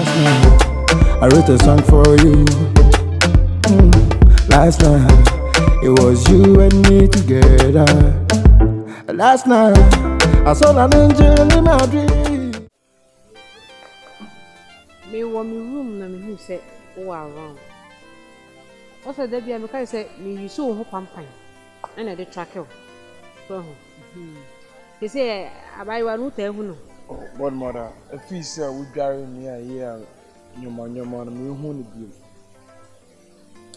I wrote a song for you. Last night, it was you and me together. Last night, I saw an angel in my dream. Me want me room na me who say oh around. Also there be a because say me you so ho pampan. And the track you. So they say abai wa no tell no. One mother, a feast we carry me a year. You man, me who ni bi.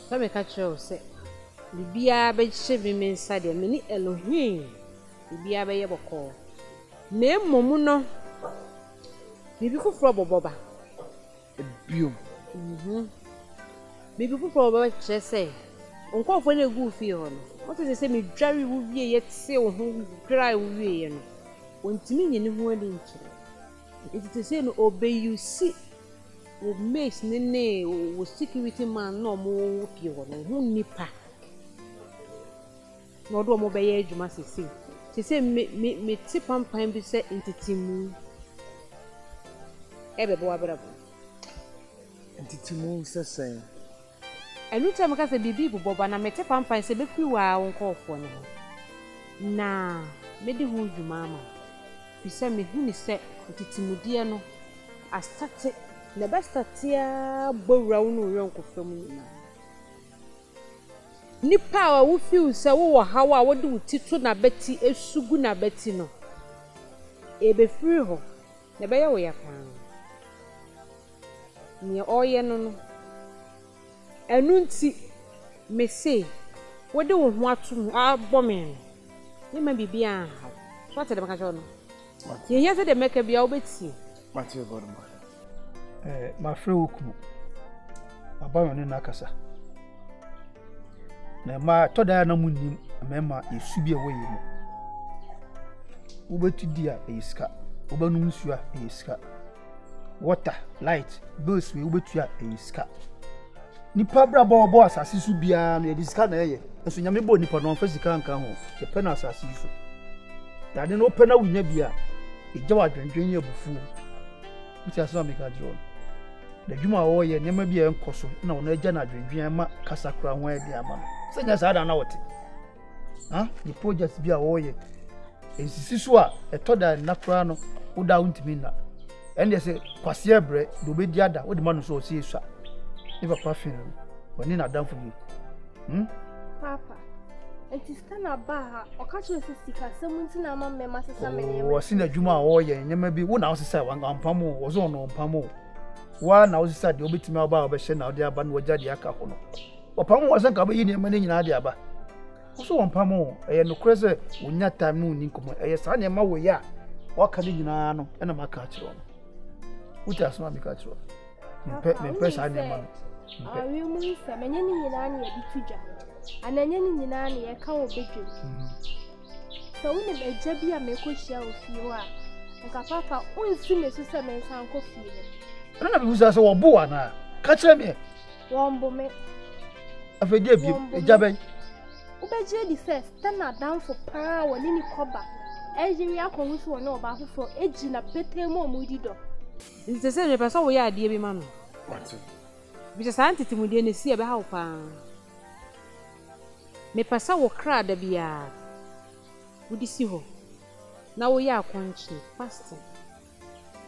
So me catch you say bibia be chebe me inside me ni Elohim. Bibia be ye boko. Na emomu no. Bibi fufuro boboba. Bio. Bibi fufuro boboba che say. Onko fo na egu fi ho no. What say me dware wo wie ye te wo ho dware wo wie ye no. Ontimi nye ne ho ani nkyere. It say no obey you see. Wo mace ne wo security man no mo fi ho no ho nipa. No do mo be ye adwuma sisi. She say me ti pampan bi say entitimu. Ebe bo abrabo. Entitimu se sen. Enu time ka say bibi bobo na me ti pampan say be fi wa wonko ofo ne. Na me di hu dwuma ma. Bi say me hu ni say entitimudie no astate na be statea bowra wo no yonko fam ni. Nipa wa wo feel say wo hawa a wo de utito na beti esugu na beti no ebe free ho na be ye wo ya kan ni oye no enu nti me say wo de wo ho ato abo me ni ma bibia ha so ate de maka jo no ye ye se de meka bia wo beti Matthew Godman ma frɛ oku baba ne nakasa na ma toda na munnim mema yesu bi ewo yemu ubetu dia eyiska ubanu nsu a eyiska water light bills we ubetu a eyiska nipa bra bo asase su bia na ediska na eye enso nyame bo nipa no fasika nka ho ye pe na asase su dade no pe na wunya bia eja wa dwendwen ye bufu uti aso ameka jiro da dwuma wo ye nema bia enkoso na wo na eja na dwendwen ma kasakura ho e bia ma no senya sada na wote the project bia wo ye ensisi so a etoda na kura no woda untimi na ende se kwase ebre do be diada wo de ma no so osi esua e papa fin woni na danfo bi papa entiska na ba ha okacho sisika semunti na ma mema sesa menye wo si na dwuma wo ye nyema bi wo na wo sesa wampamo wo zo no mpamo wa na wo sesa de obetimi aba obehye na ode aba na wajade aka ho no opamo wasan ka ba yi ne ma ne nyina de aba so wampamo eye no krese wonya time no ni komo eye sa ne ma wo ya waka de nyina no na maka kire no uti aso ma meka kire me pe sa ne ma no awi mu se menye ni nyina ne ya bitudwa ananye ni nyina ne ya ka wo bedwe so wo ne beja bia me ko hia wo fie wa nka papa unsi me so se me san ko fie na bi busa so wo bo ana ka kire me wo mbo me afeje bi ejaben ubeje di first na down for pa woni ni koba ejiri akonu so wona oba afofo eji na betemu omudi do nti se je pesa wo ya ade bi ma no Matthew bi se santitimudie ne si ebe ha wo pa me pesa wo kra da bia wudi si ho na wo ya akonchi fasting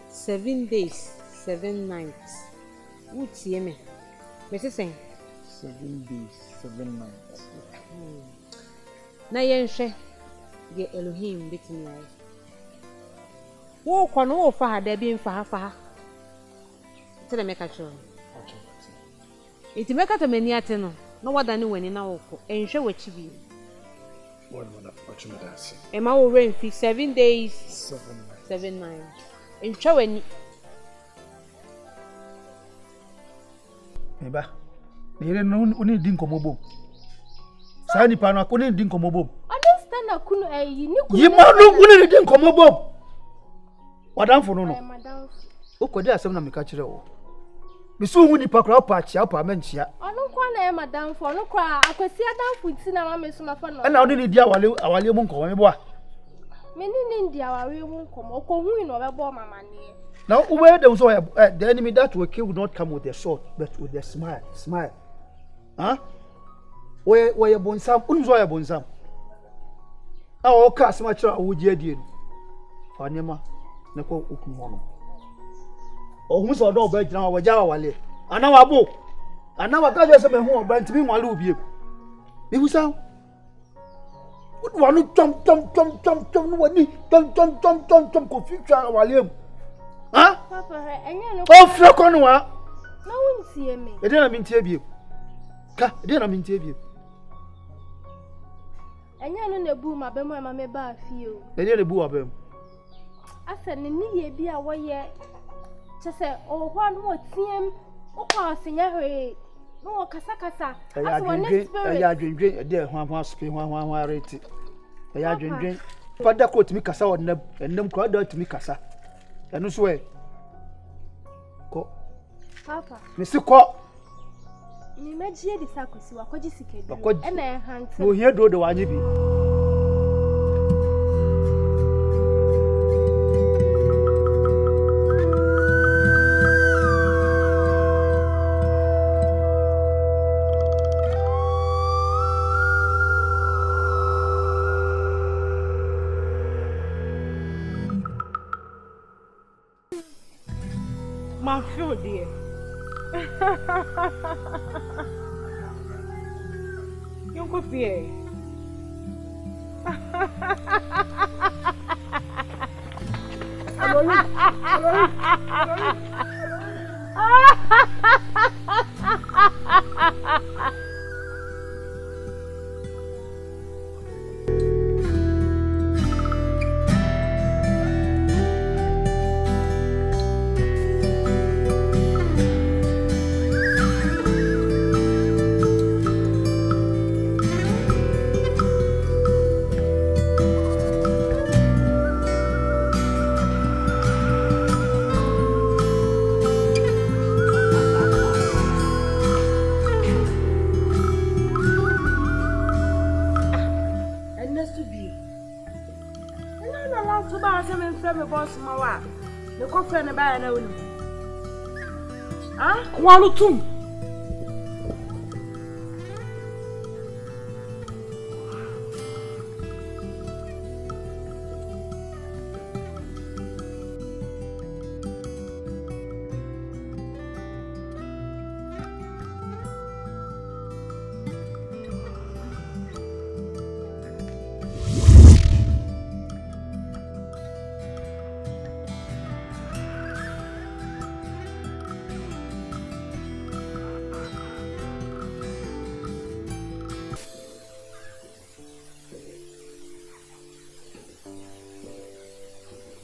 7 days 7 nights wutie me se sen 7 days 7 nights na yenhwe ge Elohim betimi ai wo kono wo fa da bi mfa ha tele meka cho iti meka to mani ate no no wada ni wani na wo ko enhwe wachi bi one mother watch me dance e ma wo rain fi 7 days 7 nights enhwe wani meba nire no uni din komobom sa ni pa no akoni din komobom understand akunu ayi ni ku yima no uni din komobom wadanfo no no madam okodi asem na meka kire wo bisu hu ni pa kra pa chia pa manchia onu kwa na e madam fo onu kwa akwasi adamfo ti na ma mesu ma fa no na odi ni dia awale mu nko me bo a meni ni ndia ware mu nkomo ko hu no be bo mama ne Now, where there was the enemy that will kill would not come with a sword, but with a smile. Smile. Huh? Where you born some, unzoya born some. Our cast much would ye dear. Fanema, Nako Ukumono. Or who's our dog bed now, Wajawale. And now I book. And now I tell you some home, but to be one loop you. It was how. What one who jump, confusion while you. Huh? Papa, and you know, oh, flock on what? no one see me. I didn't mean to you. Ka, didn't mean to you. And you know the boom, I bet my mamma bar feel. I didn't boo of him. I said, Nini be away. Just say, oh, one more team. Oh, passing every. No, Casacasa. I drink a dear one screen, one rate. I drink. Father quote me Cassa and them cried out to me Cassa. And no swear. Papa, Mr. Court. me media the sakusi wakoji sikedu. Wakoji. And I hunt. No, here do the one you be. My feel dear. You go fear. The coffee and a banana. Ah, one or two.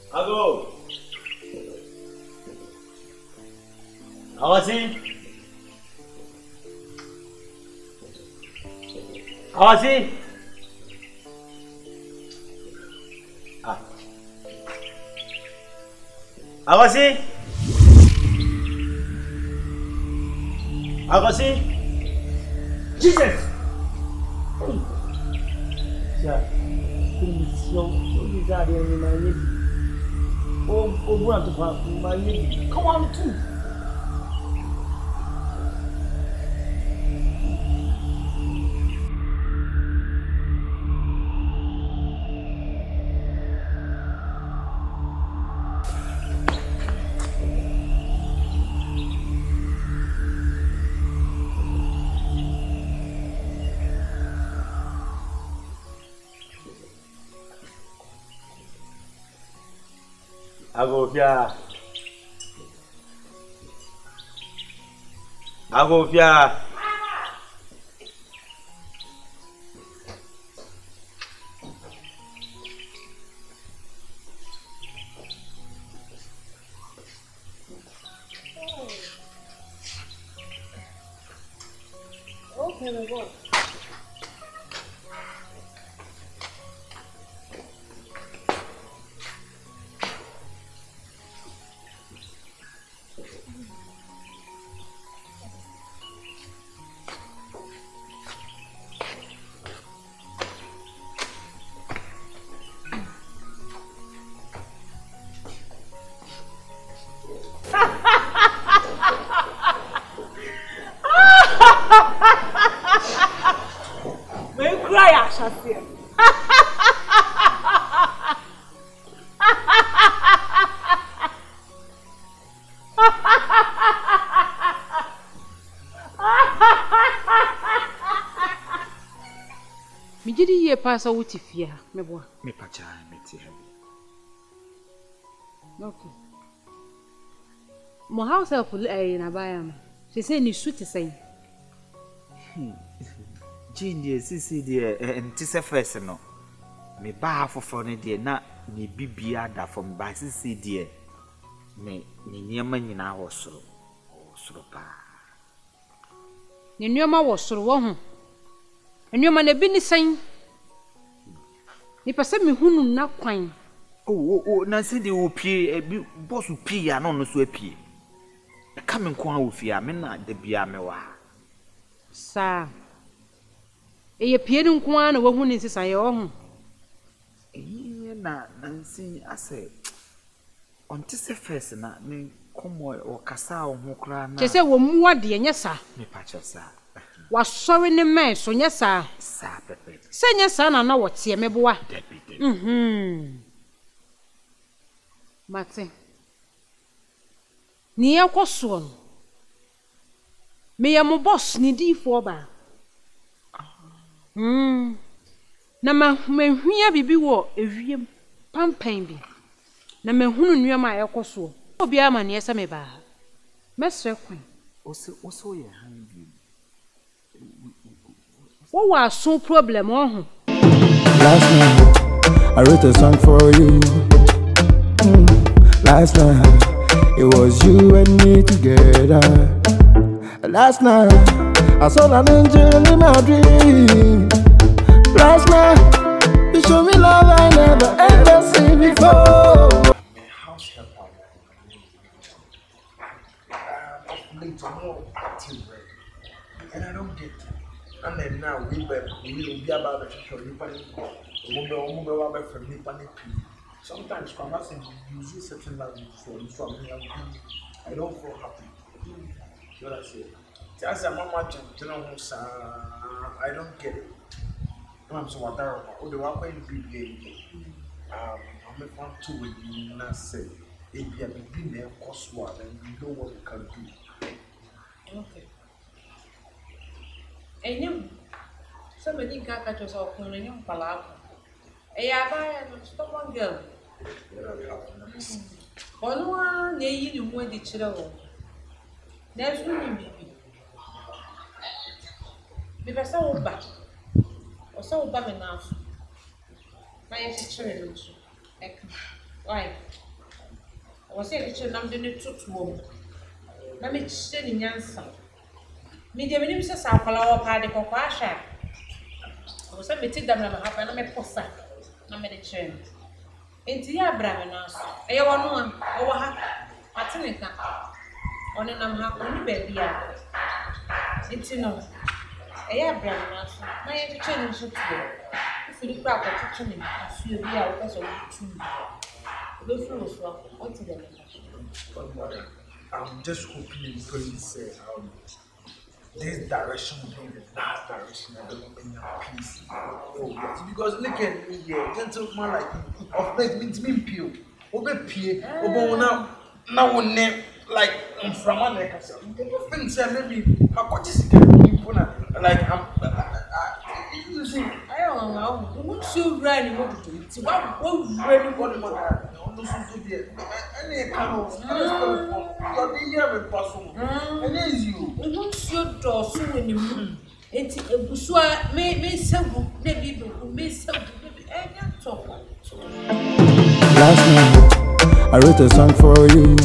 Ago. Awasi. Awasi. Ah. Awasi. Awasi. Jesus. Ya. Ini jadi yang ini. Oh, bukan tu pak, main. Come on tu. Agofia. Okay, my God. Megidi ye pasa wuti fia meboa. Me pacha meti ha. Okay. Mo house help na baya me. She say ni suit say. Jane de sisi de enti se first no. Me ba afofo ne de na me bibia da from ba sisi de me ni niema nyina wo soro. Soro pa. Ni niema wo soro wo ho. Niema na bi ni san. Ni pese me hunu na kwan. Oh, na se de wo pie boss pie ya no so apie. Ka me nko ha wo fie a me na da bia me wa. Sa. Eye pie ni nko a na wo hu ni sisa ye wo ho. Na nsi ase onte se first na me komo o kasa o ho kra na. Che se wo muwa de nya sa. Me pacha sa. Wa sorry ni me so nya sa. Sa pepe. Se nya sa na wo tie me boa. Mate. Ni yakoso no. Me ya mo boss ni di fo ba. Na ma hwia bibi wo ewiem pampan bi. Na ma hunu nuama yakoso. Obi ama ne yesa me ba. Mesre kwan. Oso ye han bi. Wo wa so problem ho. Last night I wrote a song for you. Last night it was you and me together. Last night I saw an angel in my dream. Last night you showed me love I never ever seen before. House help late more active, and I don't get it. And then now we will be about the show. Sometimes you use certain language so I don't feel happy. You know what I say? Just a mama I don't get it. I'm so what I the one I'm a fan to with you not say if you have been there cost one and you know what you can do. Okay. And you somebody got catch yourself on your palaver. Stop girl. One near you when the children. There's really baby. Because so bad or so bad enough. My children, why? I was saying, I'm doing it to woman. Let me say in answer. Media ministers are follow party for Pasha. I was saying, take them never happen. I'm a poster. I'm a chain. Into your braminous. I want one over her. Martinica. On an unhappy baby. It's no. I have braminous. My chain should be. If you look at the kitchen, I feel be out as a two. Go through what is the I'm just hoping you please say this direction will be the last direction I don't bring up peace. Oh, because look at me here, gentleman like you, of late means me pure. Obe pie, obe now name like I'm from a neck. People think say maybe I got this like you see. I don't know. What's your running? What do you what really what mother? Any kind of you're the year with person. And is you. What's your door so in the moon? It's a busua may several maybe may several Last night I wrote a song for you.